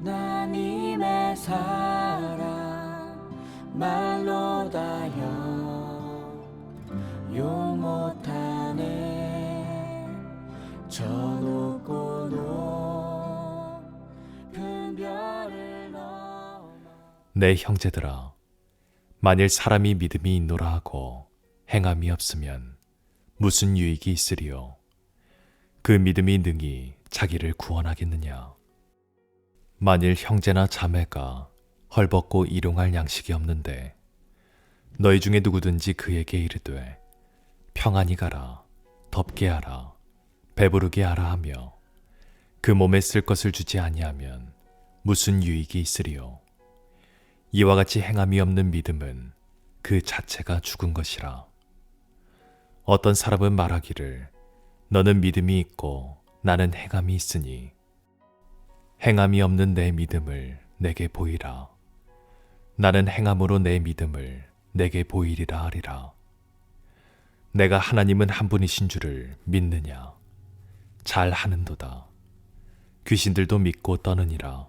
하나님의 사랑 말로 다여 용 못하네. 저 높고 높은 별을 넘어. 내 형제들아, 만일 사람이 믿음이 있노라 하고 행함이 없으면 무슨 유익이 있으리요? 그 믿음이 능히 자기를 구원하겠느냐? 만일 형제나 자매가 헐벗고 일용할 양식이 없는데 너희 중에 누구든지 그에게 이르되 평안히 가라, 덥게 하라, 배부르게 하라 하며 그 몸에 쓸 것을 주지 아니하면 무슨 유익이 있으리요? 이와 같이 행함이 없는 믿음은 그 자체가 죽은 것이라. 어떤 사람은 말하기를 너는 믿음이 있고 나는 행함이 있으니 행함이 없는 내 믿음을 내게 보이라. 나는 행함으로 내 믿음을 내게 보이리라 하리라. 내가 하나님은 한 분이신 줄을 믿느냐? 잘 하는도다. 귀신들도 믿고 떠느니라.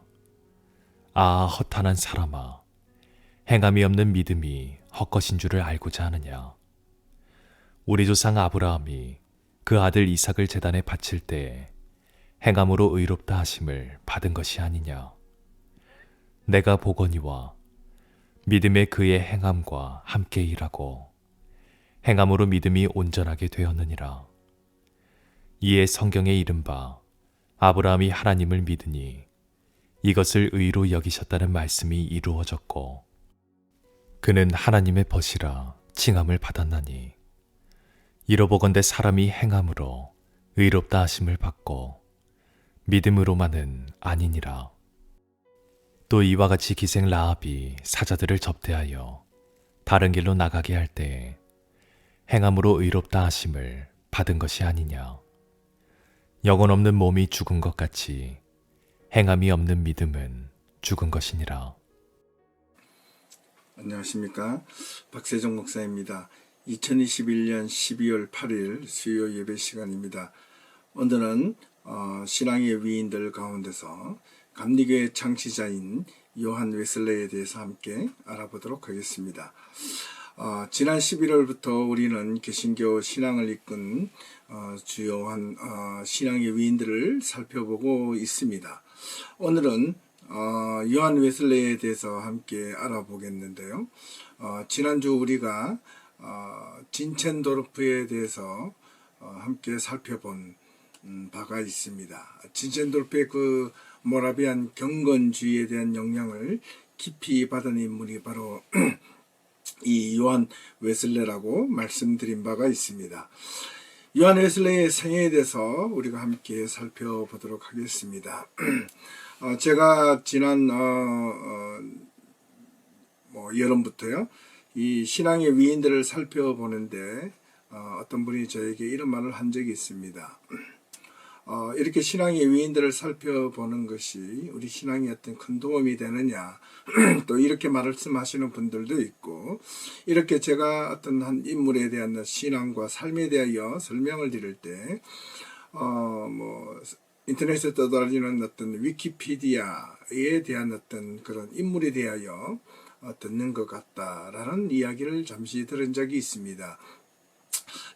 아, 허탄한 사람아, 행함이 없는 믿음이 헛것인 줄을 알고자 하느냐? 우리 조상 아브라함이 그 아들 이삭을 제단에 바칠 때에 행함으로 의롭다 하심을 받은 것이 아니냐? 내가 보거니와 믿음에 그의 행함과 함께 일하고 행함으로 믿음이 온전하게 되었느니라. 이에 성경에 이른바 아브라함이 하나님을 믿으니 이것을 의로 여기셨다는 말씀이 이루어졌고 그는 하나님의 벗이라 칭함을 받았나니 이로보건대 사람이 행함으로 의롭다 하심을 받고 믿음으로만은 아니니라. 또 이와 같이 기생 라합이 사자들을 접대하여 다른 길로 나가게 할 때에 행함으로 의롭다 하심을 받은 것이 아니냐. 영혼 없는 몸이 죽은 것 같이 행함이 없는 믿음은 죽은 것이니라. 안녕하십니까, 박세정 목사입니다. 2021년 12월 8일 수요 예배 시간입니다. 오늘은 신앙의 위인들 가운데서 감리교의 창시자인 요한 웨슬레에 대해서 함께 알아보도록 하겠습니다. 지난 11월부터 우리는 개신교 신앙을 이끈 주요한 신앙의 위인들을 살펴보고 있습니다. 오늘은 요한 웨슬레에 대해서 함께 알아보겠는데요. 지난주 우리가 진첸도르프에 대해서 함께 살펴본 바가 있습니다. 진첸도르프의 그 모라비안 경건주의에 대한 영향을 깊이 받은 인물이 바로 이 요한 웨슬레라고 말씀드린 바가 있습니다. 요한 웨슬레의 생애에 대해서 우리가 함께 살펴보도록 하겠습니다. 제가 지난 여름부터요, 이 신앙의 위인들을 살펴보는데 어떤 분이 저에게 이런 말을 한 적이 있습니다. 이렇게 신앙의 위인들을 살펴보는 것이 우리 신앙에 어떤 큰 도움이 되느냐, 또 이렇게 말씀하시는 분들도 있고, 이렇게 제가 어떤 한 인물에 대한 신앙과 삶에 대하여 설명을 드릴 때 인터넷에 떠다니는 어떤 위키피디아에 대한 어떤 그런 인물에 대하여 듣는 것 같다라는 이야기를 잠시 들은 적이 있습니다.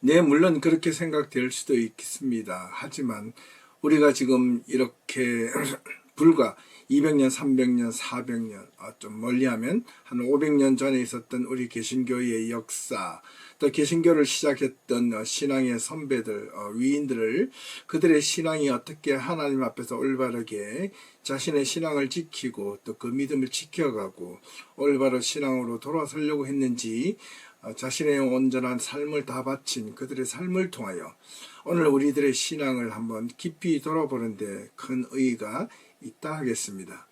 네, 물론 그렇게 생각될 수도 있겠습니다. 하지만 우리가 지금 이렇게 불과 200년, 300년, 400년, 좀 멀리하면 한 500년 전에 있었던 우리 개신교의 역사, 또 개신교를 시작했던 신앙의 선배들, 위인들을, 그들의 신앙이 어떻게 하나님 앞에서 올바르게 자신의 신앙을 지키고 또 그 믿음을 지켜가고 올바른 신앙으로 돌아서려고 했는지, 자신의 온전한 삶을 다 바친 그들의 삶을 통하여 오늘 우리들의 신앙을 한번 깊이 돌아보는데 큰 의의가 있다 하겠습니다.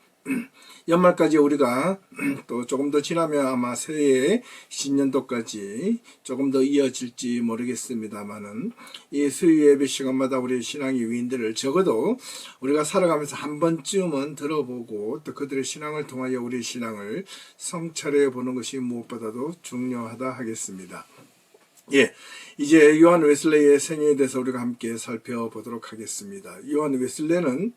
연말까지 우리가 또 조금 더 지나면 아마 새해 신년도까지 조금 더 이어질지 모르겠습니다만은 이 수요 예배 시간마다 우리 신앙의 위인들을 적어도 우리가 살아가면서 한 번쯤은 들어보고 또 그들의 신앙을 통하여 우리 신앙을 성찰해 보는 것이 무엇보다도 중요하다 하겠습니다. 예, 이제 요한 웨슬레이의 생애에 대해서 우리가 함께 살펴보도록 하겠습니다. 요한 웨슬레이는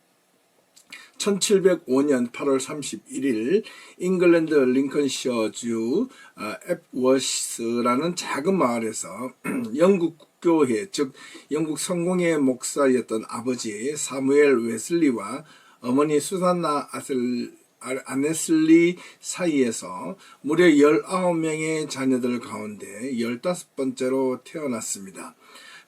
1705년 8월 31일 잉글랜드 링컨셔주 앱워스라는 작은 마을에서 영국 국교회, 즉 영국 성공회 목사였던 아버지 사무엘 웨슬리와 어머니 수산나 아네슬리 사이에서 무려 19명의 자녀들 가운데 15번째로 태어났습니다.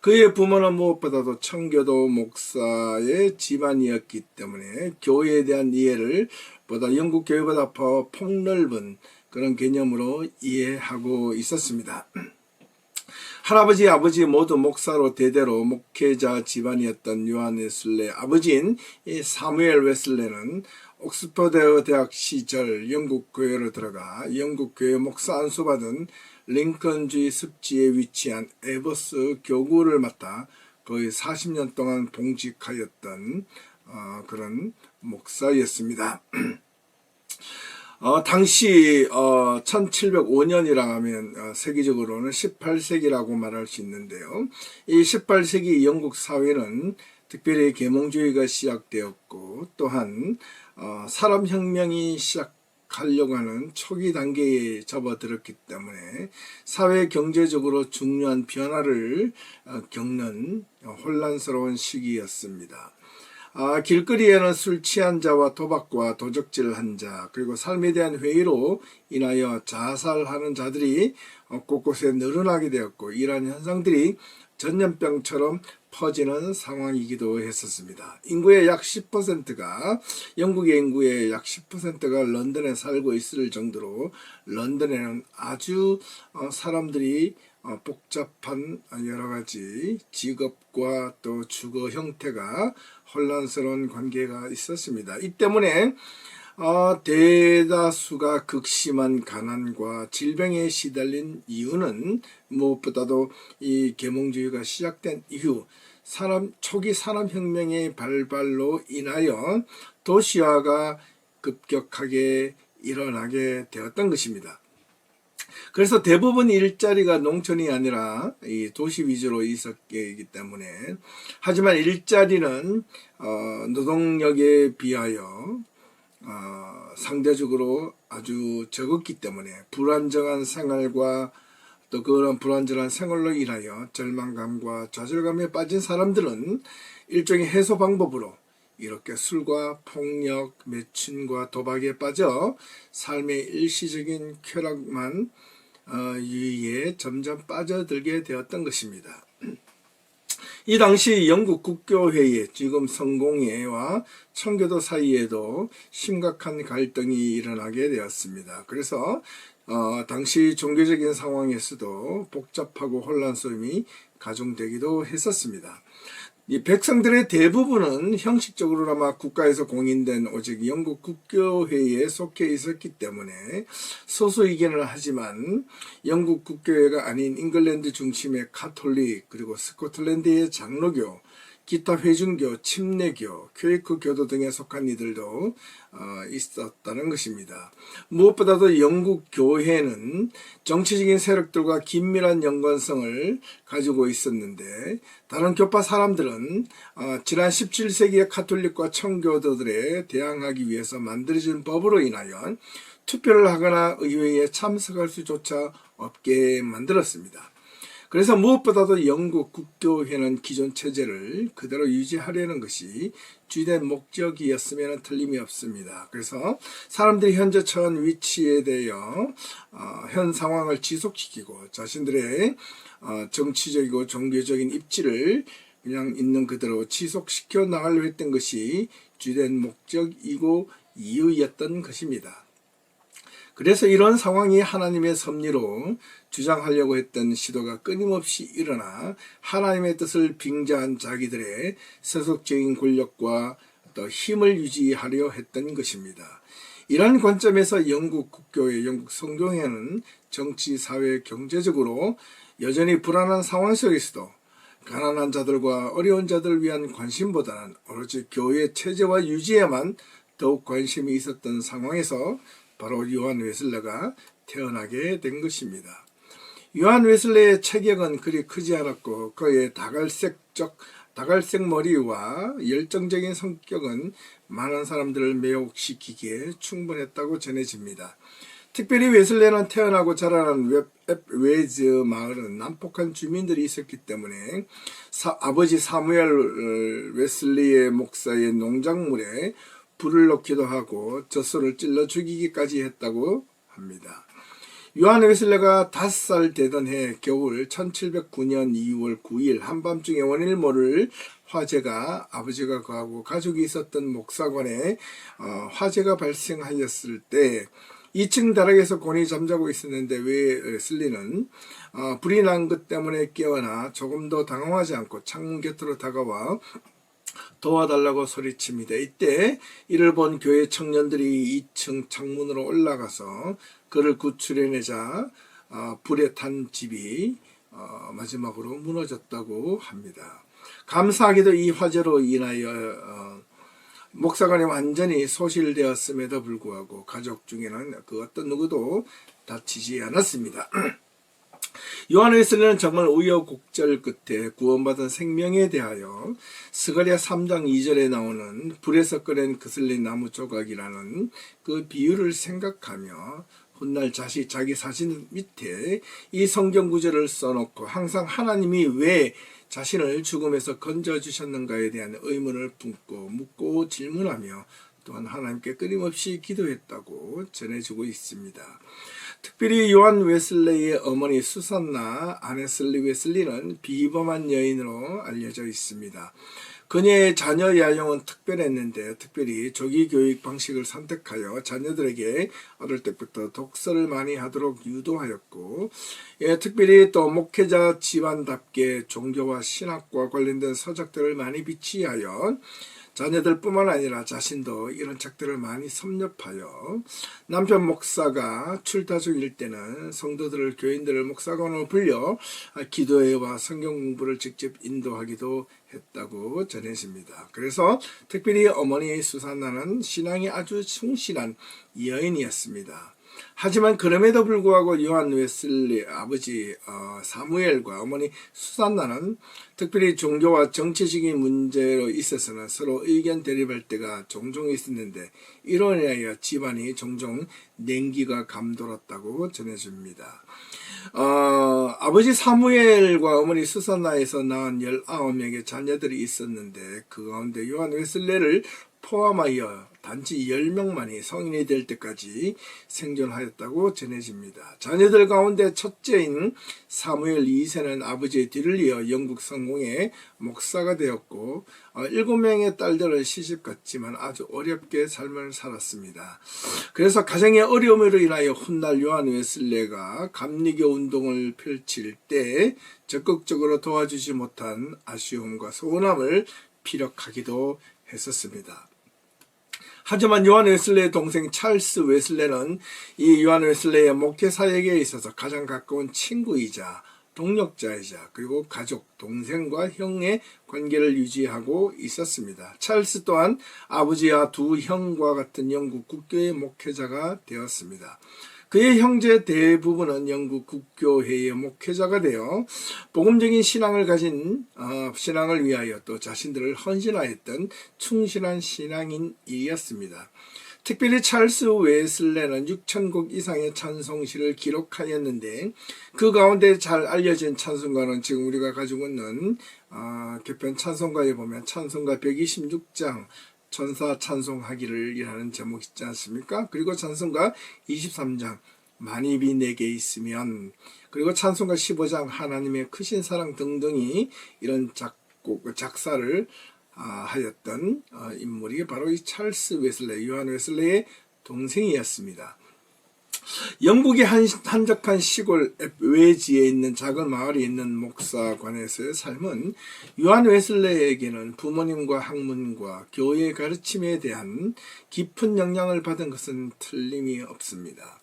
그의 부모는 무엇보다도 청교도 목사의 집안이었기 때문에 교회에 대한 이해를 보다 영국 교회보다 더 폭넓은 그런 개념으로 이해하고 있었습니다. 할아버지, 아버지 모두 목사로 대대로 목회자 집안이었던 요한 웨슬레 아버지인 사무엘 웨슬레는 옥스퍼드 대학 시절 영국 교회로 들어가 영국 교회 목사 안수받은 링컨주의 습지에 위치한 에버스 교구를 맡아 거의 40년 동안 봉직하였던 그런 목사였습니다. 당시 1705년이라 하면 세계적으로는 18세기라고 말할 수 있는데요. 이 18세기 영국 사회는 특별히 계몽주의가 시작되었고 또한 산업혁명이 시작하려고 하는 초기 단계에 접어들었기 때문에 사회 경제적으로 중요한 변화를 겪는 혼란스러운 시기였습니다. 길거리에는 술 취한 자와 도박과 도적질한 자, 그리고 삶에 대한 회의로 인하여 자살하는 자들이 곳곳에 늘어나게 되었고, 이러한 현상들이 전염병처럼 퍼지는 상황이기도 했었습니다. 인구의 약 10%가, 영국의 인구의 약 10%가 런던에 살고 있을 정도로 런던에는 아주 사람들이 복잡한 여러 가지 직업과 또 주거 형태가 혼란스러운 관계가 있었습니다. 이 때문에 대다수가 극심한 가난과 질병에 시달린 이유는 무엇보다도 이 계몽주의가 시작된 이후 초기 산업혁명의 발발로 인하여 도시화가 급격하게 일어나게 되었던 것입니다. 그래서 대부분 일자리가 농촌이 아니라 이 도시 위주로 있었기 때문에, 하지만 일자리는 노동력에 비하여 상대적으로 아주 적었기 때문에 불안정한 생활과 또 그런 불안정한 생활로 인하여 절망감과 좌절감에 빠진 사람들은 일종의 해소 방법으로 이렇게 술과 폭력, 매춘과 도박에 빠져 삶의 일시적인 쾌락만 유의에 점점 빠져들게 되었던 것입니다. 이 당시 영국 국교회의, 지금 성공회와 청교도 사이에도 심각한 갈등이 일어나게 되었습니다. 그래서 당시 종교적인 상황에서도 복잡하고 혼란스러움이 가중되기도 했었습니다. 이 백성들의 대부분은 형식적으로나마 국가에서 공인된 오직 영국 국교회에 속해 있었기 때문에 소수 이견을 하지만 영국 국교회가 아닌 잉글랜드 중심의 카톨릭, 그리고 스코틀랜드의 장로교, 기타 회중교, 침례교, 퀘이크 교도 등에 속한 이들도 있었다는 것입니다. 무엇보다도 영국 교회는 정치적인 세력들과 긴밀한 연관성을 가지고 있었는데, 다른 교파 사람들은 지난 17세기의 카톨릭과 청교도들에 대항하기 위해서 만들어진 법으로 인하여 투표를 하거나 의회에 참석할 수조차 없게 만들었습니다. 그래서 무엇보다도 영국 국교회는 기존 체제를 그대로 유지하려는 것이 주된 목적이었으면 틀림이 없습니다. 그래서 사람들이 현재 처한 위치에 대하여 현 상황을 지속시키고 자신들의 정치적이고 종교적인 입지를 그냥 있는 그대로 지속시켜 나가려고 했던 것이 주된 목적이고 이유였던 것입니다. 그래서 이런 상황이 하나님의 섭리로 주장하려고 했던 시도가 끊임없이 일어나 하나님의 뜻을 빙자한 자기들의 세속적인 권력과 또 힘을 유지하려 했던 것입니다. 이러한 관점에서 영국 국교회, 영국 성경회는 정치, 사회, 경제적으로 여전히 불안한 상황 속에서도 가난한 자들과 어려운 자들을 위한 관심보다는 오로지 교회 체제와 유지에만 더욱 관심이 있었던 상황에서 바로 요한 웨슬레가 태어나게 된 것입니다. 요한 웨슬레의 체격은 그리 크지 않았고 그의 다갈색 머리와 열정적인 성격은 많은 사람들을 매혹시키기에 충분했다고 전해집니다. 특별히 웨슬레는 태어나고 자라난 웨즈 마을은 난폭한 주민들이 있었기 때문에 아버지 사무엘 웨슬리의 목사의 농작물에 불을 넣기도 하고 젖소를 찔러 죽이기까지 했다고 합니다. 요한 웨슬레가 5살 되던 해 겨울 1709년 2월 9일 한밤중에 원인을 모를 화재가 아버지가 거하고 가족이 있었던 목사관에 화재가 발생하였을 때 2층 다락에서 곤히 잠자고 있었는데 웨슬리는 불이 난 것 때문에 깨어나 조금 더 당황하지 않고 창문 곁으로 다가와 도와달라고 소리칩니다. 이때 이를 본 교회 청년들이 2층 창문으로 올라가서 그를 구출해내자 불에 탄 집이 마지막으로 무너졌다고 합니다. 감사하게도 이 화재로 인하여 목사관이 완전히 소실되었음에도 불구하고 가족 중에는 그 어떤 누구도 다치지 않았습니다. 요한 웨슬레는 정말 우여곡절 끝에 구원받은 생명에 대하여 스가랴 3장 2절에 나오는 불에서 꺼낸 그슬린 나무 조각이라는 그 비유를 생각하며 훗날 자기 사진 밑에 이 성경 구절을 써놓고 항상 하나님이 왜 자신을 죽음에서 건져주셨는가에 대한 의문을 품고 묻고 질문하며 또한 하나님께 끊임없이 기도했다고 전해주고 있습니다. 특별히 요한 웨슬레의 어머니 수산나 아네슬리 웨슬리는 비범한 여인으로 알려져 있습니다. 그녀의 자녀 야용은 특별했는데 특별히 조기 교육 방식을 선택하여 자녀들에게 어릴 때부터 독서를 많이 하도록 유도하였고 특별히 또 목회자 집안답게 종교와 신학과 관련된 서적들을 많이 비치하여 자녀들뿐만 아니라 자신도 이런 책들을 많이 섭렵하여 남편 목사가 출타 중일 때는 성도들을 교인들을 목사관으로 불려 기도회와 성경 공부를 직접 인도하기도 했다고 전해집니다. 그래서 특별히 어머니 수산나는 신앙이 아주 충실한 여인이었습니다. 하지만 그럼에도 불구하고 요한 웨슬리 아버지 사무엘과 어머니 수산나는 특별히 종교와 정치적인 문제로 있어서는 서로 의견 대립할 때가 종종 있었는데 이로 인하여 집안이 종종 냉기가 감돌았다고 전해집니다. 아버지 사무엘과 어머니 수산나에서 낳은 19명의 자녀들이 있었는데 그 가운데 요한 웨슬레를 포함하여 단지 10명만이 성인이 될 때까지 생존하였다고 전해집니다. 자녀들 가운데 첫째인 사무엘 2세는 아버지의 뒤를 이어 영국 성공의 목사가 되었고 7명의 딸들을 시집갔지만 아주 어렵게 삶을 살았습니다. 그래서 가정의 어려움으로 인하여 훗날 요한 웨슬레가 감리교 운동을 펼칠 때 적극적으로 도와주지 못한 아쉬움과 서운함을 피력하기도 했었습니다. 하지만 요한 웨슬레의 동생 찰스 웨슬레는 이 요한 웨슬레의 목회 사역에 있어서 가장 가까운 친구이자 동력자이자 그리고 가족, 동생과 형의 관계를 유지하고 있었습니다. 찰스 또한 아버지와 두 형과 같은 영국 국교의 목회자가 되었습니다. 그의 형제 대부분은 영국 국교회의 목회자가 되어 복음적인 신앙을 가진 신앙을 위하여 또 자신들을 헌신하였던 충실한 신앙인이었습니다. 특별히 찰스 웨슬레는 6,000곡 이상의 찬송시를 기록하였는데 그 가운데 잘 알려진 찬송가는 지금 우리가 가지고 있는 개편 찬송가에 보면 찬송가 126장 천사 찬송하기를 이라는 제목이 있지 않습니까? 그리고 찬송가 23장 만입이 내게 있으면 그리고 찬송가 15장 하나님의 크신 사랑 등등이 이런 작사를 하였던 인물이 바로 이 찰스 웨슬레, 요한 웨슬레의 동생이었습니다. 영국의 한적한 시골 웨지에 있는 작은 마을에 있는 목사관에서의 삶은 요한 웨슬레에게는 부모님과 학문과 교회의 가르침에 대한 깊은 영향을 받은 것은 틀림이 없습니다.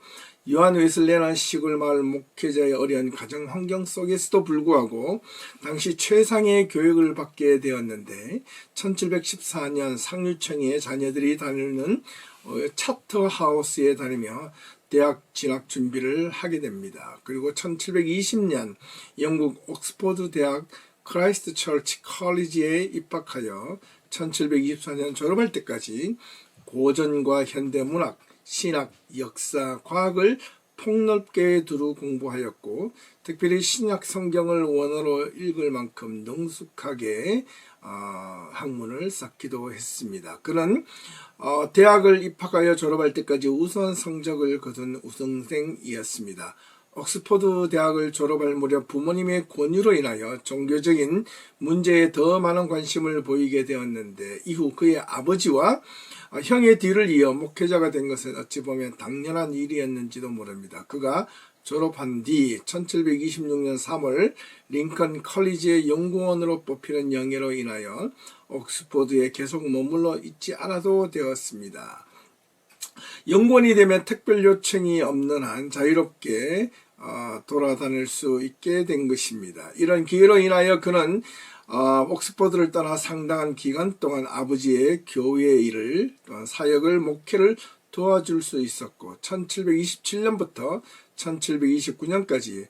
요한 웨슬레는 시골 마을 목회자의 어려운 가정 환경 속에서도 불구하고 당시 최상의 교육을 받게 되었는데 1714년 상류층의 자녀들이 다니는 차터하우스에 다니며 대학 진학 준비를 하게 됩니다. 그리고 1720년 영국 옥스퍼드 대학 크라이스트 처치 컬리지에 입학하여 1724년 졸업할 때까지 고전과 현대문학, 신학, 역사, 과학을 폭넓게 두루 공부하였고 특별히 신약 성경을 원어로 읽을 만큼 능숙하게 학문을 쌓기도 했습니다. 그는 대학을 입학하여 졸업할 때까지 우수한 성적을 거둔 우수생이었습니다. 옥스퍼드 대학을 졸업할 무렵 부모님의 권유로 인하여 종교적인 문제에 더 많은 관심을 보이게 되었는데 이후 그의 아버지와 형의 뒤를 이어 목회자가 된 것은 어찌 보면 당연한 일이었는지도 모릅니다. 그가 졸업한 뒤 1726년 3월 링컨 컬리지의 연구원으로 뽑히는 영예로 인하여 옥스퍼드에 계속 머물러 있지 않아도 되었습니다. 연구원이 되면 특별 요청이 없는 한 자유롭게 돌아다닐 수 있게 된 것입니다. 이런 기회로 인하여 그는 옥스퍼드를 떠나 상당한 기간 동안 아버지의 교회 일을 또한 사역을 목회를 도와줄 수 있었고 1727년부터 1729년까지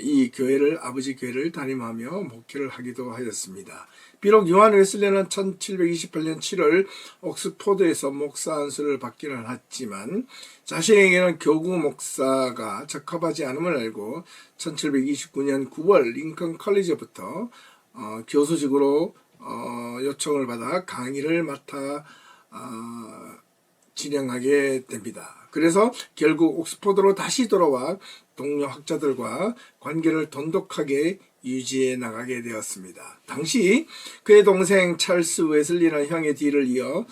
이 교회를 아버지 교회를 담임하며 목회를 하기도 하였습니다. 비록 요한 웨슬리는 1728년 7월 옥스퍼드에서 목사 안수를 받기는 했지만 자신에게는 교구 목사가 적합하지 않음을 알고 1729년 9월 링컨 컬리지부터 교수직으로 요청을 받아 강의를 맡아 진행하게 됩니다. 그래서 결국 옥스퍼드로 다시 돌아와 동료 학자들과 관계를 돈독하게 유지해 나가게 되었습니다. 당시 그의 동생 찰스 웨슬리는 형의 뒤를 이어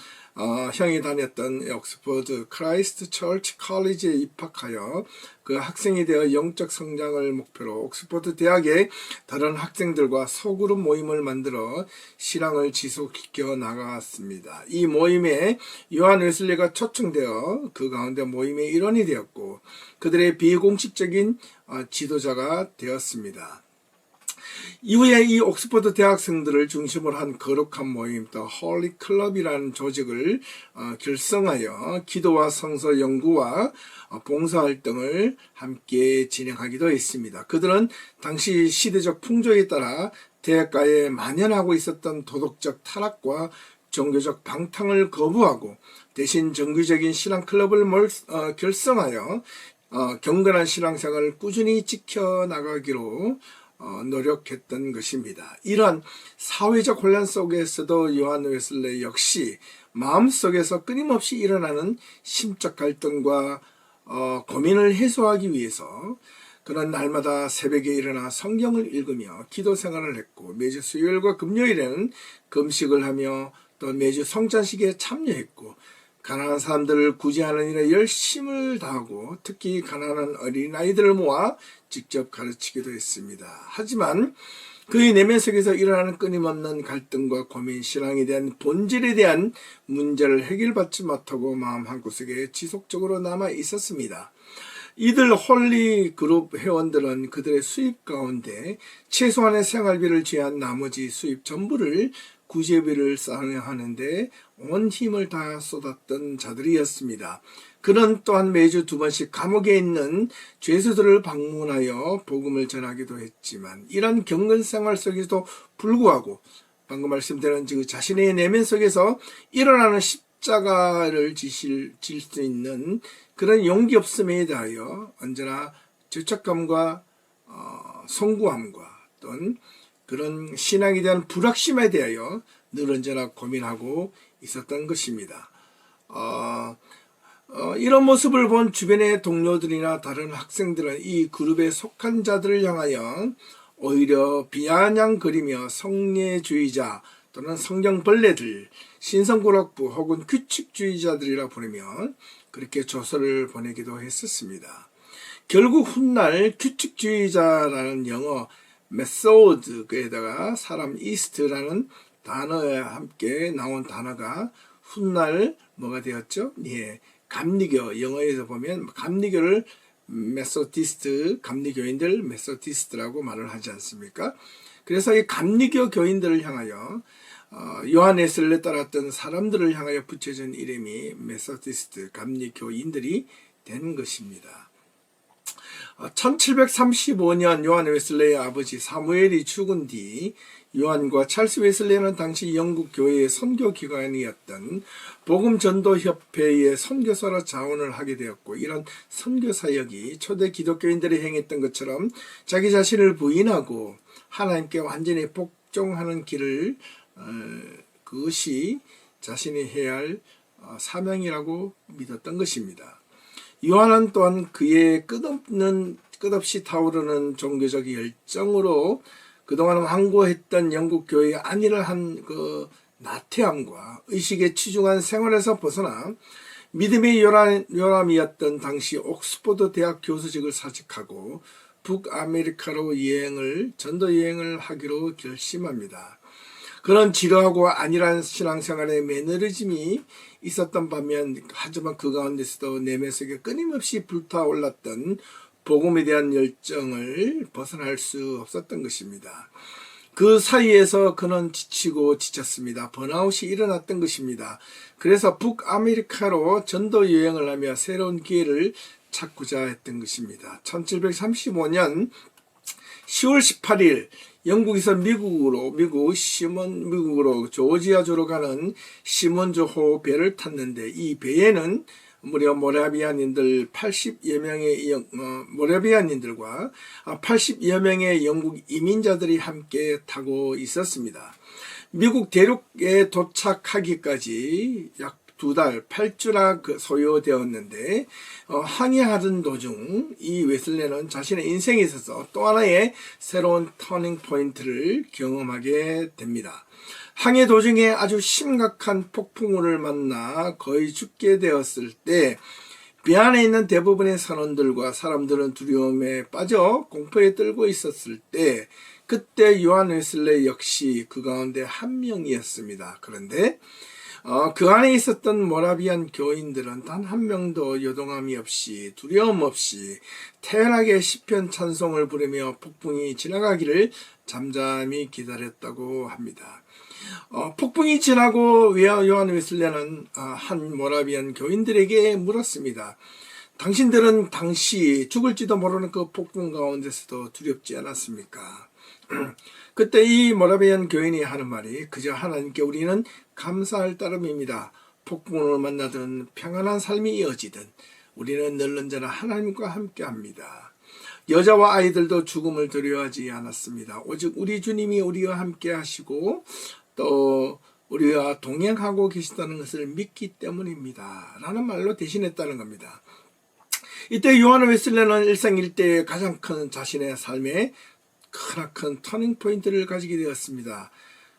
형이 다녔던 옥스퍼드 크라이스트 처치 컬리지에 입학하여 그 학생이 되어 영적 성장을 목표로 옥스퍼드 대학의 다른 학생들과 소그룹 모임을 만들어 신앙을 지속시켜 나갔습니다. 이 모임에 요한 웨슬리가 초청되어 그 가운데 모임의 일원이 되었고 그들의 비공식적인 지도자가 되었습니다. 이후에 이 옥스퍼드 대학생들을 중심으로 한 거룩한 모임, 또 홀리 클럽이라는 조직을 결성하여 기도와 성서 연구와 봉사활동을 함께 진행하기도 했습니다. 그들은 당시 시대적 풍조에 따라 대학가에 만연하고 있었던 도덕적 타락과 종교적 방탕을 거부하고 대신 정규적인 신앙클럽을 결성하여 경건한 신앙생활을 꾸준히 지켜나가기로 노력했던 것입니다. 이런 사회적 혼란 속에서도 요한 웨슬리 역시 마음속에서 끊임없이 일어나는 심적 갈등과 고민을 해소하기 위해서 그는 날마다 새벽에 일어나 성경을 읽으며 기도 생활을 했고 매주 수요일과 금요일에는 금식을 하며 또 매주 성찬식에 참여했고 가난한 사람들을 구제하는 일에 열심을 다하고 특히 가난한 어린아이들을 모아 직접 가르치기도 했습니다. 하지만 그의 내면 속에서 일어나는 끊임없는 갈등과 고민, 신앙에 대한 본질에 대한 문제를 해결받지 못하고 마음 한구석에 지속적으로 남아 있었습니다. 이들 홀리 그룹 회원들은 그들의 수입 가운데 최소한의 생활비를 제한 나머지 수입 전부를 구제비를 쌓아야 하는데 온 힘을 다 쏟았던 자들이었습니다. 그는 또한 매주 2번씩 감옥에 있는 죄수들을 방문하여 복음을 전하기도 했지만 이런 경건 생활 속에서도 불구하고 방금 말씀드린 자신의 내면 속에서 일어나는 십자가를 질 수 있는 그런 용기 없음에 대하여 언제나 죄책감과 송구함과 또는 그런 신앙에 대한 불확실함에 대하여 늘 언제나 고민하고 있었던 것입니다. 이런 모습을 본 주변의 동료들이나 다른 학생들은 이 그룹에 속한 자들을 향하여 오히려 비아냥거리며 성례주의자 또는 성경벌레들, 신성구락부 혹은 규칙주의자들이라 부르며 그렇게 조서를 보내기도 했었습니다. 결국 훗날 규칙주의자라는 영어 메소드에다가 사람 이스트라는 단어에 함께 나온 단어가 훗날 뭐가 되었죠? 예, 감리교, 영어에서 보면 감리교를 메소디스트, 감리교인들 메소디스트라고 말을 하지 않습니까? 그래서 이 감리교 교인들을 향하여 요한 웨슬리를 따랐던 사람들을 향하여 붙여진 이름이 메소디스트, 감리교인들이 된 것입니다. 1735년 요한 웨슬레의 아버지 사무엘이 죽은 뒤 요한과 찰스 웨슬레는 당시 영국 교회의 선교기관이었던 복음전도협회의 선교사로 자원을 하게 되었고, 이런 선교사역이 초대 기독교인들이 행했던 것처럼 자기 자신을 부인하고 하나님께 완전히 복종하는 길을 그것이 자신이 해야 할 사명이라고 믿었던 것입니다. 요한은 또한 그의 끝없이 타오르는 종교적 열정으로 그동안 완고했던 영국 교회의 안일을 한 그 나태함과 의식에 치중한 생활에서 벗어나 믿음의 요람이었던 당시 옥스퍼드 대학 교수직을 사직하고 북아메리카로 전도 여행을 하기로 결심합니다. 그런 지루하고 안일한 신앙생활에 매너리즘이 있었던 반면, 하지만 그 가운데서도 내면 속에 끊임없이 불타올랐던 복음에 대한 열정을 벗어날 수 없었던 것입니다. 그 사이에서 그는 지치고 지쳤습니다. 번아웃이 일어났던 것입니다. 그래서 북아메리카로 전도 여행을 하며 새로운 기회를 찾고자 했던 것입니다. 1735년 10월 18일 영국에서 미국으로 조지아주로 가는 시몬주호 배를 탔는데, 이 배에는 무려 모라비안인들과 80여 명의 영국 이민자들이 함께 타고 있었습니다. 미국 대륙에 도착하기까지 약 2달 8주나 소요되었는데, 항해하던 도중 이 웨슬레는 자신의 인생에 있어서 또 하나의 새로운 터닝 포인트를 경험하게 됩니다. 항해 도중에 아주 심각한 폭풍우를 만나 거의 죽게 되었을 때, 배 안에 있는 대부분의 선원들과 사람들은 두려움에 빠져 공포에 떨고 있었을 때, 그때 요한 웨슬레 역시 그 가운데 한 명이었습니다. 그런데 그 안에 있었던 모라비안 교인들은 단 한 명도 요동함이 없이 두려움 없이 태연하게 시편 찬송을 부르며 폭풍이 지나가기를 잠잠히 기다렸다고 합니다. 폭풍이 지나고 요한 웨슬레는 한 모라비안 교인들에게 물었습니다. 당신들은 당시 죽을지도 모르는 그 폭풍 가운데서도 두렵지 않았습니까? 그때 이 모라비안 교인이 하는 말이 그저 하나님께 우리는 감사할 따름입니다. 폭풍을 만나든 평안한 삶이 이어지든 우리는 늘 언제나 하나님과 함께합니다. 여자와 아이들도 죽음을 두려워하지 않았습니다. 오직 우리 주님이 우리와 함께 하시고 또 우리와 동행하고 계시다는 것을 믿기 때문입니다. 라는 말로 대신했다는 겁니다. 이때 요한 웨슬레는 일생일대의 가장 큰 자신의 삶에 크나큰 터닝 포인트를 가지게 되었습니다.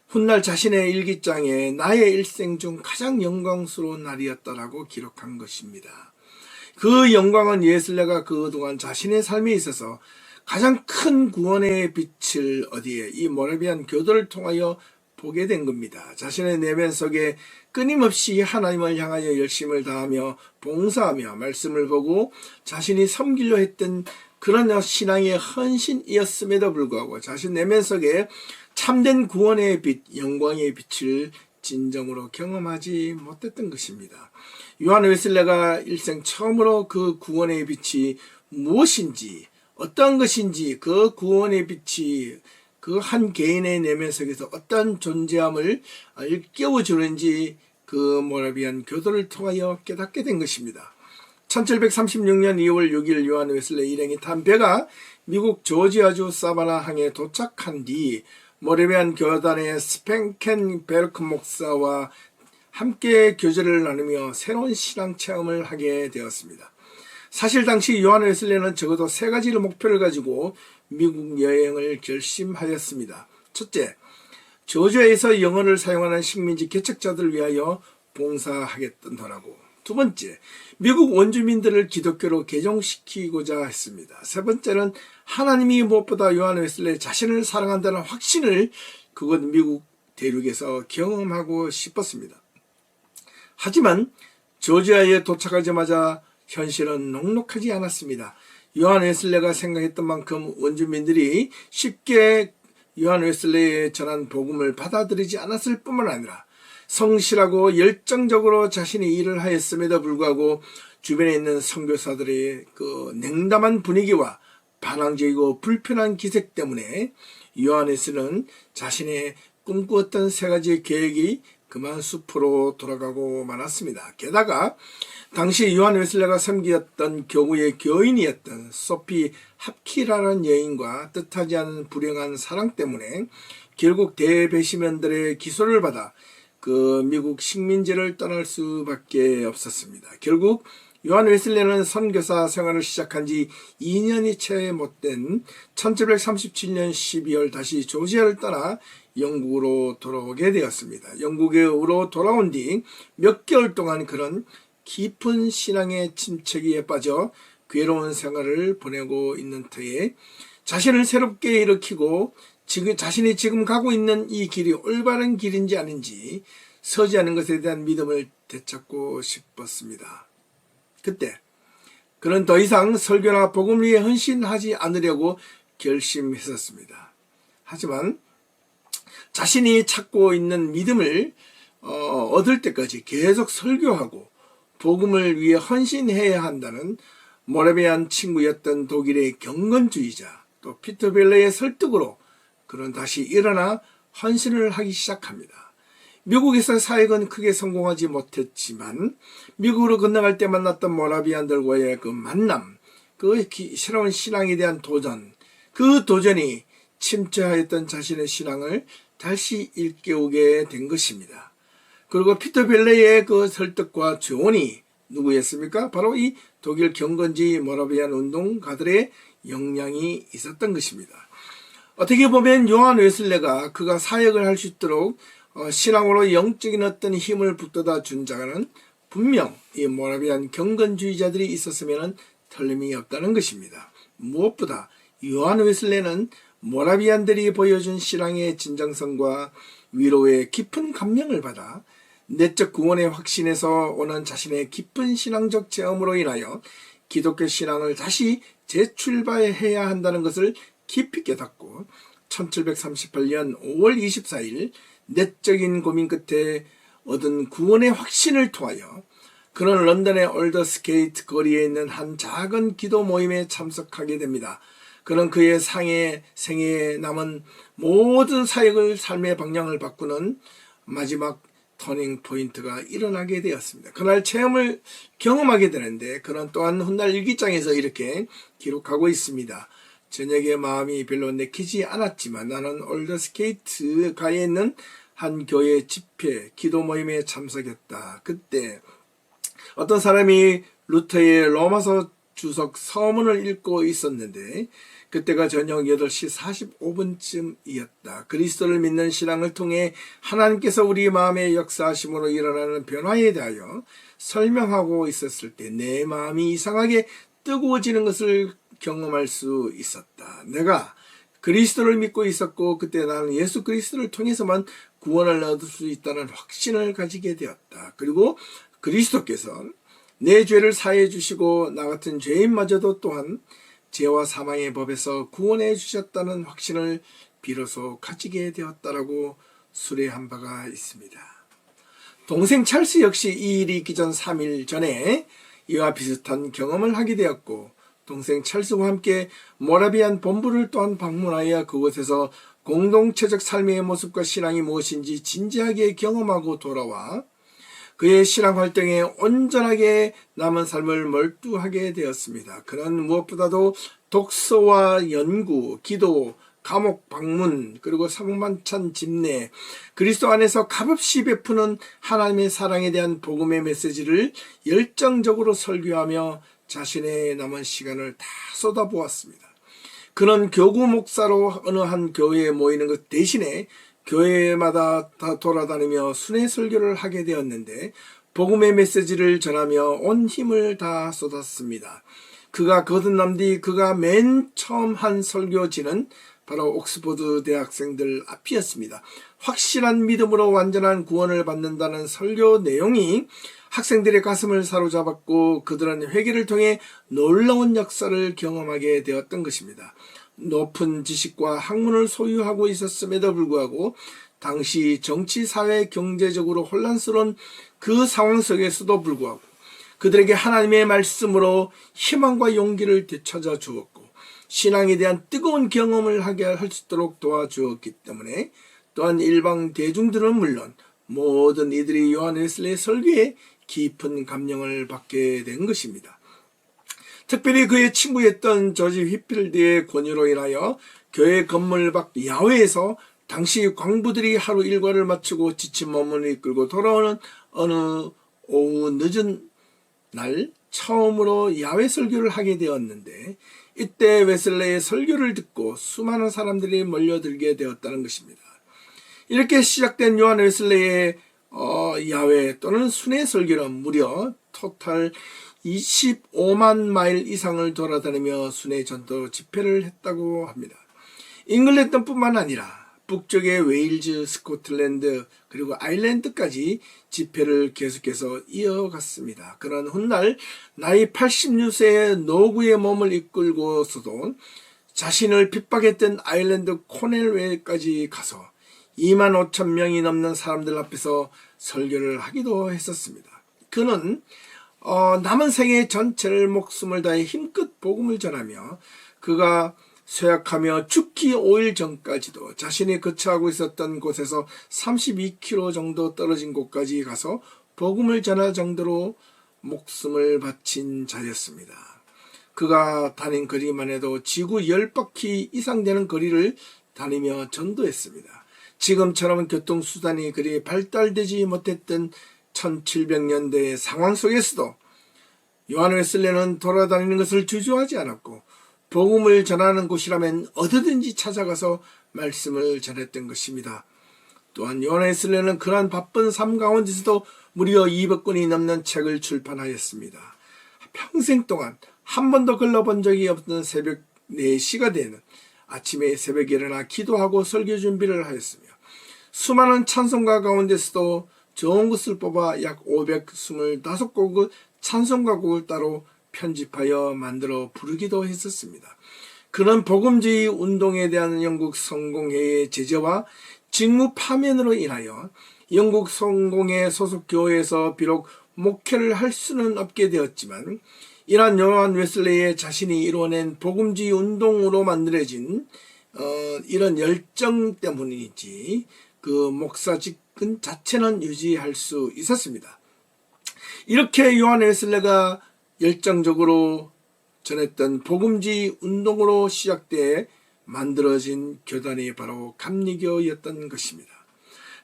훗날 자신의 일기장에 나의 일생 중 가장 영광스러운 날이었다라고 기록한 것입니다. 그 영광은 웨슬레가 그동안 자신의 삶에 있어서 가장 큰 구원의 빛을 어디에 이 모라비안 교도를 통하여 보게 된 겁니다. 자신의 내면 속에 끊임없이 하나님을 향하여 열심을 다하며 봉사하며 말씀을 보고 자신이 섬기려 했던 그런 신앙의 헌신이었음에도 불구하고 자신 내면 속에 참된 구원의 빛, 영광의 빛을 진정으로 경험하지 못했던 것입니다. 요한 웨슬레가 일생 처음으로 그 구원의 빛이 무엇인지, 어떤 것인지, 그 구원의 빛이 그 한 개인의 내면 속에서 어떤 존재함을 일깨워주는지 그 모라비안 교도를 통하여 깨닫게 된 것입니다. 1736년 2월 6일 요한 웨슬레 일행이 탄 배가 미국 조지아주 사바나 항에 도착한 뒤 모라비안 교단의 스펜켄 베르크 목사와 함께 교제를 나누며 새로운 신앙 체험을 하게 되었습니다. 사실 당시 요한 웨슬레는 적어도 3가지의 목표를 가지고 미국 여행을 결심하였습니다. 첫째, 조지아에서 영어를 사용하는 식민지 개척자들을 위하여 봉사하겠다라고. 두 번째, 미국 원주민들을 기독교로 개종시키고자 했습니다. 세 번째는 하나님이 무엇보다 요한 웨슬레 자신을 사랑한다는 확신을 그곳 미국 대륙에서 경험하고 싶었습니다. 하지만 조지아에 도착하자마자 현실은 녹록하지 않았습니다. 요한 웨슬레가 생각했던 만큼 원주민들이 쉽게 요한 웨슬레에 전한 복음을 받아들이지 않았을 뿐만 아니라 성실하고 열정적으로 자신이 일을 하였음에도 불구하고 주변에 있는 선교사들의 그 냉담한 분위기와 반항적이고 불편한 기색 때문에 요한에서는 자신의 꿈꾸었던 세 가지 계획이 그만 수포로 돌아가고 말았습니다. 게다가 당시 요한 웨슬레가 섬기었던 교구의 교인이었던 소피 합키라는 여인과 뜻하지 않은 불행한 사랑 때문에 결국 대배심원들의 기소를 받아 그 미국 식민지를 떠날 수밖에 없었습니다. 결국 요한 웨슬레는 선교사 생활을 시작한 지 2년이 채 못된 1737년 12월 다시 조지아를 떠나 영국으로 돌아오게 되었습니다. 영국으로 돌아온 뒤 몇 개월 동안 그런 깊은 신앙의 침체기에 빠져 괴로운 생활을 보내고 있는 터에 자신을 새롭게 일으키고 자신이 지금 가고 있는 이 길이 올바른 길인지 아닌지 서지 않은 것에 대한 믿음을 되찾고 싶었습니다. 그때 그는 더 이상 설교나 복음 위에 헌신하지 않으려고 결심했었습니다. 하지만 자신이 찾고 있는 믿음을 얻을 때까지 계속 설교하고 복음을 위해 헌신해야 한다는 모라비안 친구였던 독일의 경건주의자 또 피터 벨레의 설득으로 그는 다시 일어나 헌신을 하기 시작합니다. 미국에서 사역은 크게 성공하지 못했지만 미국으로 건너갈 때 만났던 모라비안들과의 그 만남, 그 새로운 신앙에 대한 도전, 그 도전이 침체하였던 자신의 신앙을 다시 일깨우게 된 것입니다. 그리고 피터 벨레의 그 설득과 조언이 누구였습니까? 바로 이 독일 경건주의 모라비안 운동가들의 영향이 있었던 것입니다. 어떻게 보면 요한 웨슬레가 그가 사역을 할 수 있도록 신앙으로 영적인 어떤 힘을 북돋아 준 자는 분명 이 모라비안 경건주의자들이 있었으면 틀림이 없다는 것입니다. 무엇보다 요한 웨슬레는 모라비안들이 보여준 신앙의 진정성과 위로의 깊은 감명을 받아 내적 구원의 확신에서 오는 자신의 깊은 신앙적 체험으로 인하여 기독교 신앙을 다시 재출발해야 한다는 것을 깊이 깨닫고 1738년 5월 24일 내적인 고민 끝에 얻은 구원의 확신을 통하여 그는 런던의 올더스게이트 거리에 있는 한 작은 기도 모임에 참석하게 됩니다. 그는 그의 생애에 남은 모든 사역을 삶의 방향을 바꾸는 마지막 터닝 포인트가 일어나게 되었습니다. 그날 체험을 경험하게 되는데 그는 또한 훗날 일기장에서 이렇게 기록하고 있습니다. 저녁에 마음이 별로 내키지 않았지만 나는 올더스게이트 가에 있는 한 교회 집회, 기도 모임에 참석했다. 그때 어떤 사람이 루터의 로마서 주석 서문을 읽고 있었는데 그때가 저녁 8시 45분쯤이었다. 그리스도를 믿는 신앙을 통해 하나님께서 우리 마음의 역사하심으로 일어나는 변화에 대하여 설명하고 있었을 때 내 마음이 이상하게 뜨거워지는 것을 경험할 수 있었다. 내가 그리스도를 믿고 있었고 그때 나는 예수 그리스도를 통해서만 구원을 얻을 수 있다는 확신을 가지게 되었다. 그리고 그리스도께서 내 죄를 사해 주시고 나 같은 죄인마저도 또한 죄와 사망의 법에서 구원해 주셨다는 확신을 비로소 가지게 되었다라고 수레한 바가 있습니다. 동생 찰스 역시 이 일이 있기 전 3일 전에 이와 비슷한 경험을 하게 되었고 동생 찰스와 함께 모라비안 본부를 또한 방문하여 그곳에서 공동체적 삶의 모습과 신앙이 무엇인지 진지하게 경험하고 돌아와 그의 신앙 활동에 온전하게 남은 삶을 몰두하게 되었습니다. 그는 무엇보다도 독서와 연구, 기도, 감옥 방문, 그리고 상만찬 집례, 그리스도 안에서 값없이 베푸는 하나님의 사랑에 대한 복음의 메시지를 열정적으로 설교하며 자신의 남은 시간을 다 쏟아부었습니다. 그는 교구 목사로 어느 한 교회에 모이는 것 대신에 교회마다 다 돌아다니며 순회 설교를 하게 되었는데 복음의 메시지를 전하며 온 힘을 다 쏟았습니다. 그가 거듭난 뒤 그가 맨 처음 한 설교지는 바로 옥스퍼드 대학생들 앞이었습니다. 확실한 믿음으로 완전한 구원을 받는다는 설교 내용이 학생들의 가슴을 사로잡았고 그들은 회개를 통해 놀라운 역사를 경험하게 되었던 것입니다. 높은 지식과 학문을 소유하고 있었음에도 불구하고 당시 정치, 사회, 경제적으로 혼란스러운 그 상황 속에서도 불구하고 그들에게 하나님의 말씀으로 희망과 용기를 되찾아 주었고 신앙에 대한 뜨거운 경험을 하게 할 수 있도록 도와주었기 때문에 또한 일방 대중들은 물론 모든 이들이 요한 웨슬레의 설교에 깊은 감명을 받게 된 것입니다. 특별히 그의 친구였던 조지 휘필드의 권유로 인하여 교회 건물 밖 야외에서 당시 광부들이 하루 일과를 마치고 지친 몸을 이끌고 돌아오는 어느 오후 늦은 날 처음으로 야외 설교를 하게 되었는데 이때 웨슬레의 설교를 듣고 수많은 사람들이 몰려들게 되었다는 것입니다. 이렇게 시작된 요한 웨슬레의 야외 또는 순회 설교는 무려 토탈 25만 마일 이상을 돌아다니며 순회 전도 집회를 했다고 합니다. 잉글랜드뿐만 아니라 북쪽의 웨일즈, 스코틀랜드 그리고 아일랜드까지 집회를 계속해서 이어갔습니다. 그런 훗날 나이 86세의 노구의 몸을 이끌고서도 자신을 핍박했던 아일랜드 코넬웨이까지 가서 2만 5천 명이 넘는 사람들 앞에서 설교를 하기도 했었습니다. 그는 남은 생애 전체를 목숨을 다해 힘껏 복음을 전하며 그가 쇠약하며 죽기 5일 전까지도 자신이 거처하고 있었던 곳에서 32km 정도 떨어진 곳까지 가서 복음을 전할 정도로 목숨을 바친 자였습니다. 그가 다닌 거리만 해도 지구 10바퀴 이상 되는 거리를 다니며 전도했습니다. 지금처럼 교통수단이 그리 발달되지 못했던 1700년대의 상황 속에서도 요한 웨슬레는 돌아다니는 것을 주저하지 않았고 복음을 전하는 곳이라면 어디든지 찾아가서 말씀을 전했던 것입니다. 또한 요한 웨슬레는 그러한 바쁜 삶 가운데서도 무려 200권이 넘는 책을 출판하였습니다. 평생 동안 한 번도 걸러본 적이 없던 새벽 4시가 되는 아침에 새벽에 일어나 기도하고 설교 준비를 하였으며 수많은 찬송가 가운데서도 좋은 것을 뽑아 약 525곡의 찬송가곡을 따로 편집하여 만들어 부르기도 했었습니다. 그는 복음주의 운동에 대한 영국 성공회의 제재와 직무 파면으로 인하여 영국 성공회 소속 교회에서 비록 목회를 할 수는 없게 되었지만 이러한 요한 웨슬레의 자신이 이루어낸 복음주의 운동으로 만들어진 이런 열정 때문이지 그 목사직은 자체는 유지할 수 있었습니다. 이렇게 요한 웨슬레가 열정적으로 전했던 복음주의 운동으로 시작돼 만들어진 교단이 바로 감리교였던 것입니다.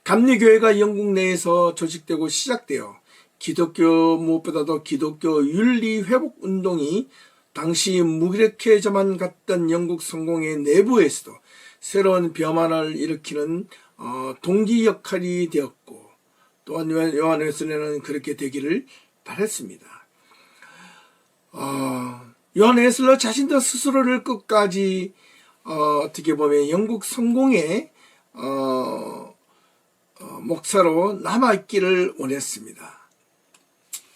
감리교회가 영국 내에서 조직되고 시작되어 기독교 무엇보다도 기독교 윤리 회복 운동이 당시 무기력해져만 갔던 영국 성공의 내부에서도 새로운 변화를 일으키는 동기 역할이 되었고 또한 요한 웨슬레는 그렇게 되기를 바랬습니다. 요한 웨슬레 자신도 스스로를 끝까지 어떻게 보면 영국 성공의 목사로 남아있기를 원했습니다.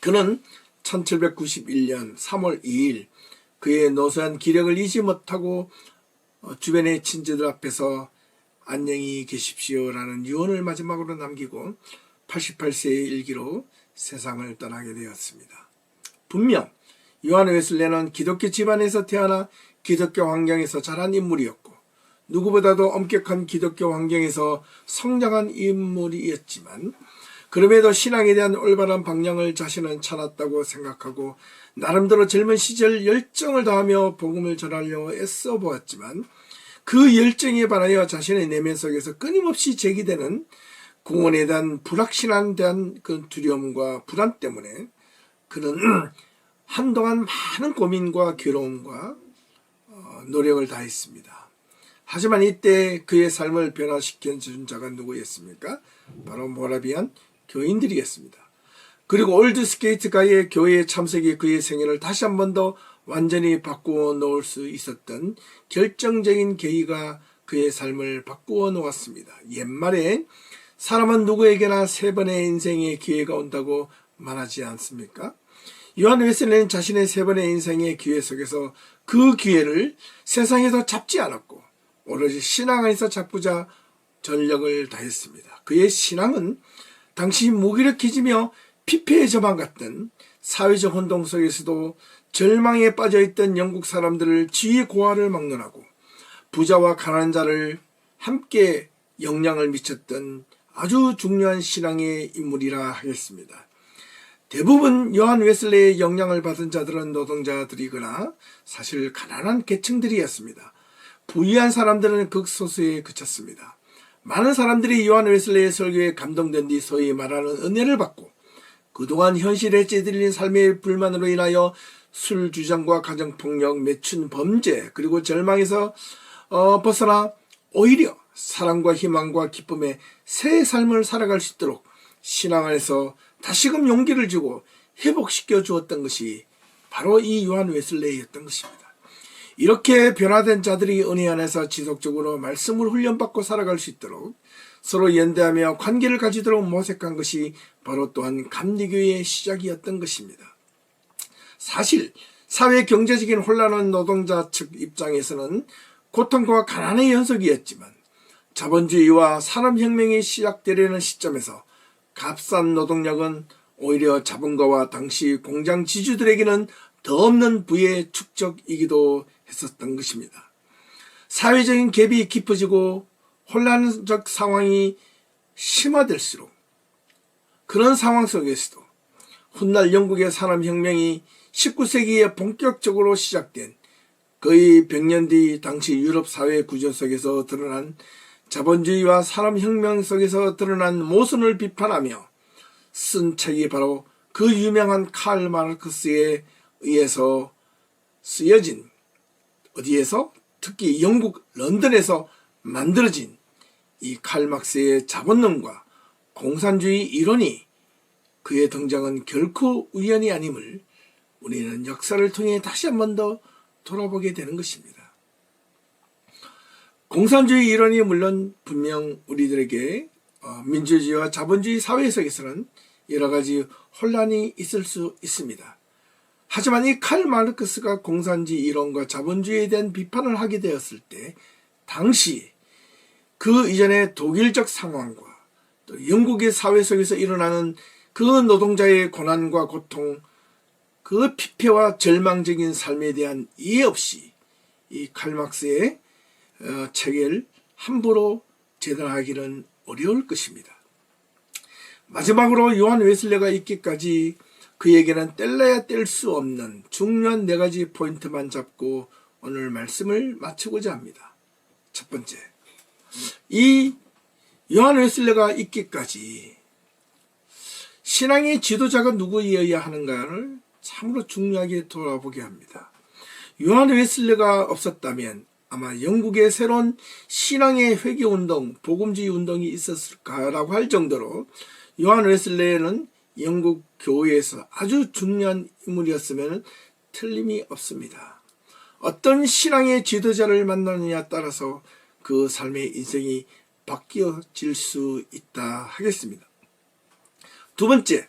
그는 1791년 3월 2일 그의 노쇠한 기력을 잊지 못하고 주변의 친지들 앞에서 안녕히 계십시오라는 유언을 마지막으로 남기고 88세의 일기로 세상을 떠나게 되었습니다. 분명 요한 웨슬레는 기독교 집안에서 태어나 기독교 환경에서 자란 인물이었고 누구보다도 엄격한 기독교 환경에서 성장한 인물이었지만 그럼에도 신앙에 대한 올바른 방향을 자신은 찾았다고 생각하고 나름대로 젊은 시절 열정을 다하며 복음을 전하려고 애써 보았지만 그 열정에 반하여 자신의 내면 속에서 끊임없이 제기되는 구원에 대한 불확실함에 대한 그 두려움과 불안 때문에 그는 한동안 많은 고민과 괴로움과 노력을 다했습니다. 하지만 이때 그의 삶을 변화시켜준 자가 누구였습니까? 바로 모라비안 교인들이었습니다. 그리고 올드스케이트가의 교회에 참석이 그의 생애를 다시 한 번 더 완전히 바꾸어 놓을 수 있었던 결정적인 계기가 그의 삶을 바꾸어 놓았습니다. 옛말에 사람은 누구에게나 3번의 인생의 기회가 온다고 말하지 않습니까? 요한 웨슬레는 자신의 3번의 인생의 기회 속에서 그 기회를 세상에서 잡지 않았고 오로지 신앙 안에서 잡고자 전력을 다했습니다. 그의 신앙은 당시 무기력해지며 피폐의 저만 같던 사회적 혼동 속에서도 절망에 빠져있던 영국 사람들을 지위 고하를 막론하고 부자와 가난한 자를 함께 영향을 미쳤던 아주 중요한 신앙의 인물이라 하겠습니다. 대부분 요한 웨슬레의 영향을 받은 자들은 노동자들이거나 사실 가난한 계층들이었습니다. 부유한 사람들은 극소수에 그쳤습니다. 많은 사람들이 요한 웨슬레의 설교에 감동된 뒤 소위 말하는 은혜를 받고 그동안 현실에 찌들린 삶의 불만으로 인하여 술, 주정과 가정폭력, 매춘, 범죄 그리고 절망에서 벗어나 오히려 사랑과 희망과 기쁨의 새 삶을 살아갈 수 있도록 신앙 안에서 다시금 용기를 주고 회복시켜 주었던 것이 바로 이 요한 웨슬레이였던 것입니다. 이렇게 변화된 자들이 은혜 안에서 지속적으로 말씀을 훈련받고 살아갈 수 있도록 서로 연대하며 관계를 가지도록 모색한 것이 바로 또한 감리교회의 시작이었던 것입니다. 사실 사회 경제적인 혼란은 노동자 측 입장에서는 고통과 가난의 연속이었지만 자본주의와 산업혁명이 시작되려는 시점에서 값싼 노동력은 오히려 자본가와 당시 공장 지주들에게는 더 없는 부의 축적이기도 했었던 것입니다. 사회적인 갭이 깊어지고 혼란적 상황이 심화될수록 그런 상황 속에서도 훗날 영국의 산업혁명이 19세기에 본격적으로 시작된 거의 100년 뒤 당시 유럽 사회 구조 속에서 드러난 자본주의와 산업혁명 속에서 드러난 모순을 비판하며 쓴 책이 바로 그 유명한 칼 마르크스에 의해서 쓰여진 어디에서? 특히 영국 런던에서 만들어진 이 칼 막스의 자본론과 공산주의 이론이 그의 등장은 결코 우연이 아님을 우리는 역사를 통해 다시 한 번 더 돌아보게 되는 것입니다. 공산주의 이론이 물론 분명 우리들에게 민주주의와 자본주의 사회 속에서는 여러 가지 혼란이 있을 수 있습니다. 하지만 이 칼 마르크스가 공산주의 이론과 자본주의에 대한 비판을 하게 되었을 때 당시 그 이전의 독일적 상황과 또 영국의 사회 속에서 일어나는 그 노동자의 고난과 고통, 그 피폐와 절망적인 삶에 대한 이해 없이 이 칼 마르크스의 책을 함부로 재단하기는 어려울 것입니다. 마지막으로 요한 웨슬레가 있기까지 그에게는 뗄래야 뗄 수 없는 중요한 4가지 포인트만 잡고 오늘 말씀을 마치고자 합니다. 첫 번째, 이 요한 웨슬레가 있기까지 신앙의 지도자가 누구이어야 하는가를 참으로 중요하게 돌아보게 합니다. 요한 웨슬레가 없었다면 아마 영국의 새로운 신앙의 회개운동, 복음주의 운동이 있었을까라고 할 정도로 요한 웨슬레는 영국 교회에서 아주 중요한 인물이었으면 틀림이 없습니다. 어떤 신앙의 지도자를 만나느냐에 따라서 그 삶의 인생이 바뀌어질 수 있다 하겠습니다. 두 번째,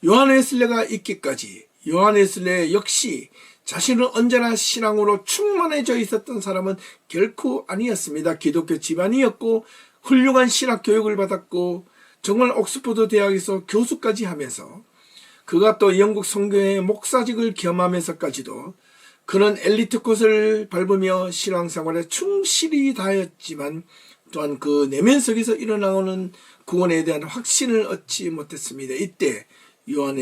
요한 웨슬레가 있기까지 요한 웨슬레 역시 자신은 언제나 신앙으로 충만해져 있었던 사람은 결코 아니었습니다. 기독교 집안이었고 훌륭한 신학 교육을 받았고 정말 옥스퍼드 대학에서 교수까지 하면서 그가 또 영국 성교회 목사직을 겸하면서까지도 그는 엘리트 코스를 밟으며 신앙생활에 충실히 다했지만 또한 그 내면 속에서 일어나오는 구원에 대한 확신을 얻지 못했습니다. 이때 요한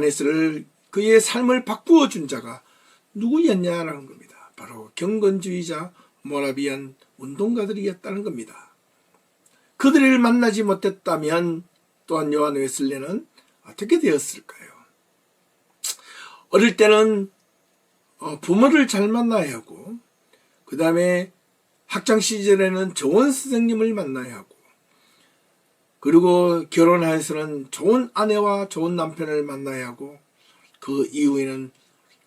웨슬레를 그의 삶을 바꾸어 준 자가 누구였냐라는 겁니다. 바로 경건주의자 모라비안 운동가들이었다는 겁니다. 그들을 만나지 못했다면 또한 요한 웨슬레는 어떻게 되었을까요? 어릴 때는 부모를 잘 만나야 하고 그 다음에 학창시절에는 좋은 선생님을 만나야 하고 그리고 결혼해서는 좋은 아내와 좋은 남편을 만나야 하고 그 이후에는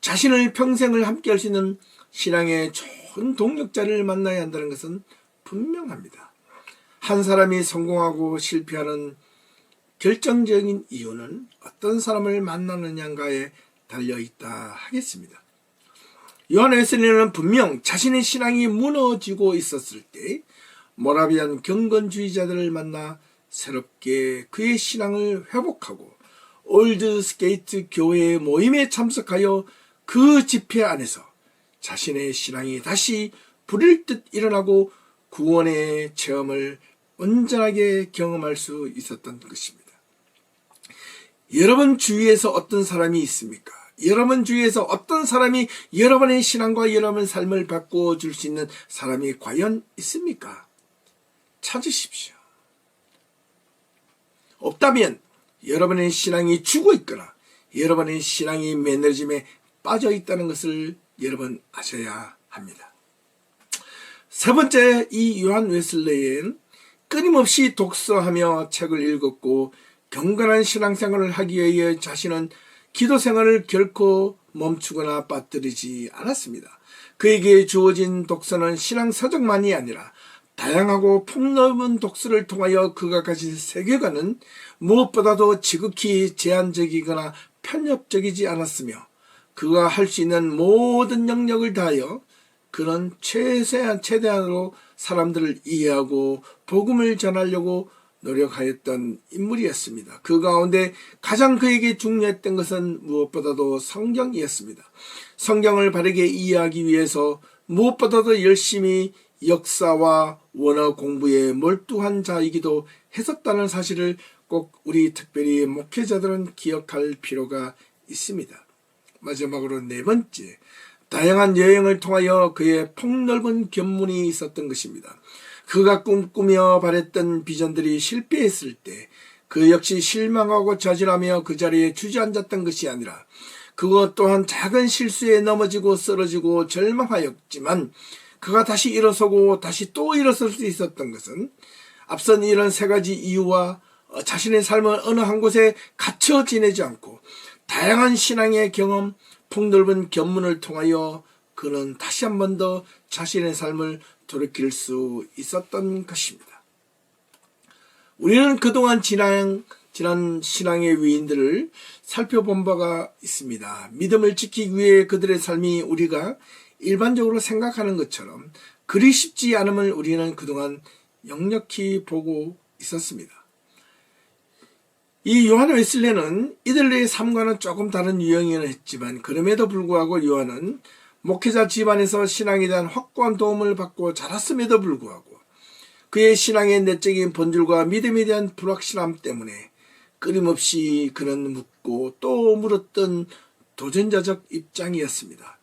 자신을 평생을 함께 할 수 있는 신앙의 좋은 동력자를 만나야 한다는 것은 분명합니다. 한 사람이 성공하고 실패하는 결정적인 이유는 어떤 사람을 만나느냐에 달려있다 하겠습니다. 요한 웨슬레는 분명 자신의 신앙이 무너지고 있었을 때 모라비안 경건주의자들을 만나 새롭게 그의 신앙을 회복하고 올드 스케이트 교회 모임에 참석하여 그 집회 안에서 자신의 신앙이 다시 불일 듯 일어나고 구원의 체험을 온전하게 경험할 수 있었던 것입니다. 여러분 주위에서 어떤 사람이 있습니까? 여러분 주위에서 어떤 사람이 여러분의 신앙과 여러분의 삶을 바꾸어 줄 수 있는 사람이 과연 있습니까? 찾으십시오. 없다면 여러분의 신앙이 죽어 있거나 여러분의 신앙이 매너리즘에 빠져 있다는 것을 여러분 아셔야 합니다. 세 번째, 이 요한 웨슬레이는 끊임없이 독서하며 책을 읽었고 경건한 신앙생활을 하기 위해 자신은 기도 생활을 결코 멈추거나 빠뜨리지 않았습니다. 그에게 주어진 독서는 신앙 서적만이 아니라 다양하고 폭넓은 독서를 통하여 그가 가진 세계관은 무엇보다도 지극히 제한적이거나 편협적이지 않았으며 그가 할 수 있는 모든 영역을 다하여 그는 최대한으로 사람들을 이해하고 복음을 전하려고 노력하였던 인물이었습니다. 그 가운데 가장 그에게 중요했던 것은 무엇보다도 성경이었습니다. 성경을 바르게 이해하기 위해서 무엇보다도 열심히 역사와 원어 공부에 몰두한 자이기도 했었다는 사실을 꼭 우리 특별히 목회자들은 기억할 필요가 있습니다. 마지막으로 네 번째, 다양한 여행을 통하여 그의 폭넓은 견문이 있었던 것입니다. 그가 꿈꾸며 바랬던 비전들이 실패했을 때 그 역시 실망하고 좌절하며 그 자리에 주저앉았던 것이 아니라 그것 또한 작은 실수에 넘어지고 쓰러지고 절망하였지만 그가 다시 일어서고 다시 또 일어설 수 있었던 것은 앞선 이런 세 가지 이유와 자신의 삶을 어느 한 곳에 갇혀 지내지 않고 다양한 신앙의 경험, 폭넓은 견문을 통하여 그는 다시 한 번 더 자신의 삶을 돌이킬 수 있었던 것입니다. 우리는 그동안 지난 신앙의 위인들을 살펴본 바가 있습니다. 믿음을 지키기 위해 그들의 삶이 우리가 일반적으로 생각하는 것처럼 그리 쉽지 않음을 우리는 그동안 역력히 보고 있었습니다. 이 요한 웨슬레는 이들의 삶과는 조금 다른 유형이긴 했지만 그럼에도 불구하고 요한은 목회자 집안에서 신앙에 대한 확고한 도움을 받고 자랐음에도 불구하고 그의 신앙의 내적인 본질과 믿음에 대한 불확실함 때문에 끊임없이 그는 묻고 또 물었던 도전자적 입장이었습니다.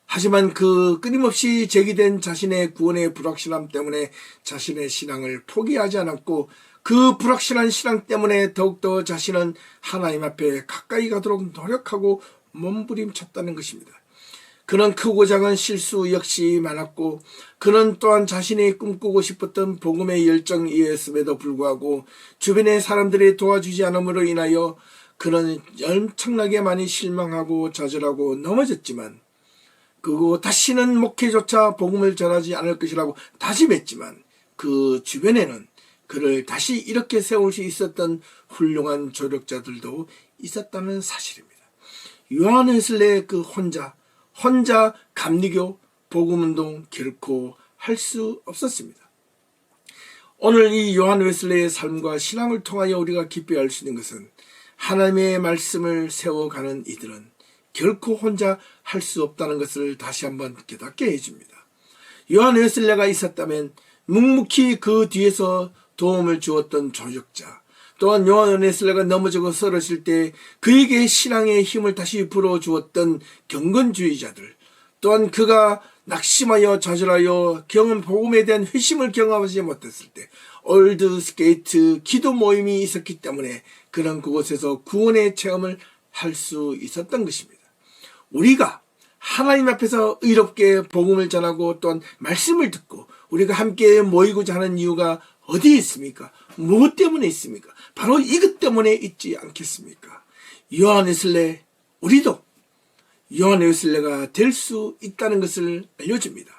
하지만 그 끊임없이 제기된 자신의 구원의 불확실함 때문에 자신의 신앙을 포기하지 않았고 그 불확실한 신앙 때문에 더욱더 자신은 하나님 앞에 가까이 가도록 노력하고 몸부림쳤다는 것입니다. 그는 크고 작은 실수 역시 많았고 그는 또한 자신이 꿈꾸고 싶었던 복음의 열정이었음에도 불구하고 주변의 사람들이 도와주지 않음으로 인하여 그는 엄청나게 많이 실망하고 좌절하고 넘어졌지만 그리고 다시는 목회조차 복음을 전하지 않을 것이라고 다짐했지만 그 주변에는 그를 다시 이렇게 세울 수 있었던 훌륭한 조력자들도 있었다는 사실입니다. 요한 웨슬레의 그 혼자 감리교, 복음운동 결코 할 수 없었습니다. 오늘 이 요한 웨슬레의 삶과 신앙을 통하여 우리가 기뻐 할 수 있는 것은 하나님의 말씀을 세워가는 이들은 결코 혼자 할 수 없다는 것을 다시 한번 깨닫게 해줍니다. 요한 웨슬레가 있었다면 묵묵히 그 뒤에서 도움을 주었던 조력자, 또한 요한 웨슬레가 넘어지고 쓰러질 때 그에게 신앙의 힘을 다시 불어주었던 경건주의자들, 또한 그가 낙심하여 좌절하여 복음에 대한 회심을 경험하지 못했을 때 올드 스케이트 기도 모임이 있었기 때문에 그는 그곳에서 구원의 체험을 할 수 있었던 것입니다. 우리가 하나님 앞에서 의롭게 복음을 전하고 또한 말씀을 듣고 우리가 함께 모이고자 하는 이유가 어디에 있습니까? 무엇 때문에 있습니까? 바로 이것 때문에 있지 않겠습니까? 요한 웨슬레, 우리도 요한 웨슬레가 될 수 있다는 것을 알려줍니다.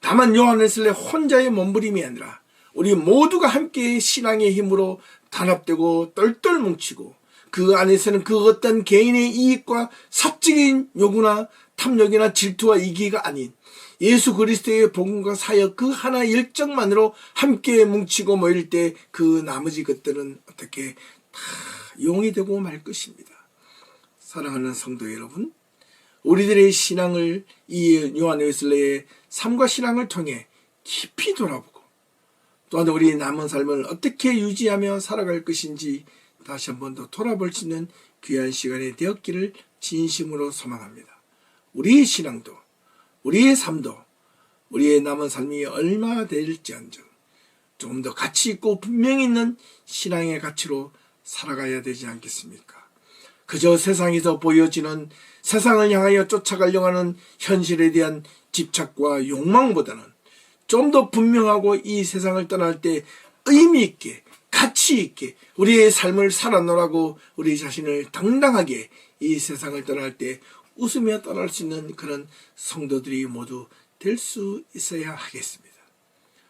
다만 요한 웨슬레 혼자의 몸부림이 아니라 우리 모두가 함께 신앙의 힘으로 단합되고 똘똘 뭉치고 그 안에서는 그 어떤 개인의 이익과 사적인 요구나 탐욕이나 질투와 이기가 아닌 예수 그리스도의 복음과 사역 그 하나 열정만으로 함께 뭉치고 모일 때 그 나머지 것들은 어떻게 다 용이 되고 말 것입니다. 사랑하는 성도 여러분, 우리들의 신앙을 이 요한 웨슬레의 삶과 신앙을 통해 깊이 돌아보고 또한 우리 남은 삶을 어떻게 유지하며 살아갈 것인지 다시 한 번 더 돌아볼 수 있는 귀한 시간이 되었기를 진심으로 소망합니다. 우리의 신앙도 우리의 삶도 우리의 남은 삶이 얼마나 될지언정 조금 더 가치 있고 분명히 있는 신앙의 가치로 살아가야 되지 않겠습니까? 그저 세상에서 보여지는 세상을 향하여 쫓아가려고 하는 현실에 대한 집착과 욕망보다는 좀 더 분명하고 이 세상을 떠날 때 의미 있게 가치 있게 우리의 삶을 살아노라고 우리 자신을 당당하게 이 세상을 떠날 때 웃으며 떠날 수 있는 그런 성도들이 모두 될 수 있어야 하겠습니다.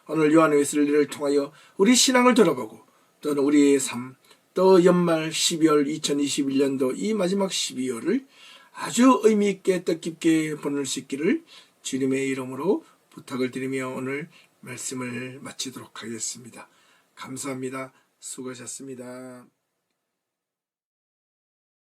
오늘 요한 웨슬리를 통하여 우리 신앙을 돌아보고 또는 우리의 삶, 또 연말 12월 2021년도 이 마지막 12월을 아주 의미 있게 뜻깊게 보낼 수 있기를 주님의 이름으로 부탁을 드리며 오늘 말씀을 마치도록 하겠습니다. 감사합니다. 수고하셨습니다.